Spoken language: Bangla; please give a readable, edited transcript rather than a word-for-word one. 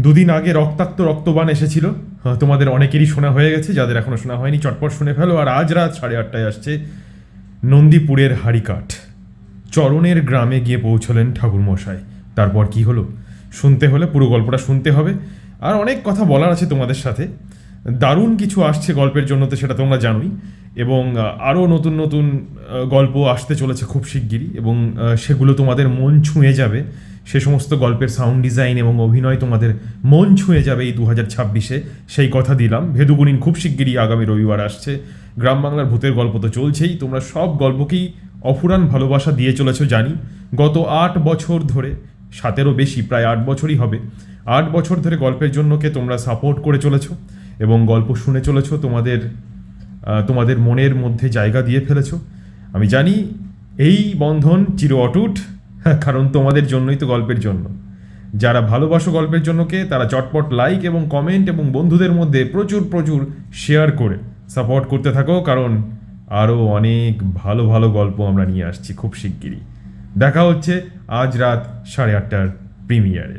দুদিন আগে রক্তাক্ত রক্তবান এসেছিল, তোমাদের অনেকেরই শোনা হয়ে গেছে, যাদের এখনো শোনা হয়নি চটপট শুনে ফেলো। আর আজ রাত 8:30টায় আসছে নন্দীপুরের হাড়িকাঠ। চরণের গ্রামে গিয়ে পৌঁছলেন ঠাকুরমশাই। তারপর কি হলো শুনতে হলে পুরো গল্পটা শুনতে হবে। আর অনেক কথা বলার আছে তোমাদের সাথে। দারুণ কিছু আসছে গল্পের জন্য, তো সেটা তোমরা জানোই। এবং আরও নতুন নতুন গল্প আসতে চলেছে খুব শিগগিরই, এবং সেগুলো তোমাদের মন ছুঁয়ে যাবে। সে সমস্ত গল্পের সাউন্ড ডিজাইন এবং অভিনয় তোমাদের মন ছুঁয়ে যাবে এই 2026-এ, সেই কথা দিলাম। ভেদুগুনিন খুব শিগগিরই আগামী রবিবার আসছে। গ্রাম বাংলার ভূতের গল্প তো চলছেই, তোমরা সব গল্পকেই অফুরান ভালোবাসা দিয়ে চলেছ জানি। গত 8 বছর ধরে, 7-এরও বেশি, প্রায় 8 বছরই হবে, 8 বছর ধরে গল্পের জন্যকে তোমরা সাপোর্ট করে চলেছ এবং গল্প শুনে চলেছ, তোমাদের মনের মধ্যে জায়গা দিয়ে ফেলেছ। আমি জানি এই বন্ধন চির অটুট, কারণ তোমাদের জন্যই তো গল্পের জন্য। যারা ভালোবাসো গল্পের জন্যকে, তারা চটপট লাইক এবং কমেন্ট এবং বন্ধুদের মধ্যে প্রচুর প্রচুর শেয়ার করে সাপোর্ট করতে থাকো, কারণ আরও অনেক ভালো ভালো গল্প আমরা নিয়ে আসছি খুব শিগগিরই। দেখা হচ্ছে আজ রাত 8:30টার প্রিমিয়ারে।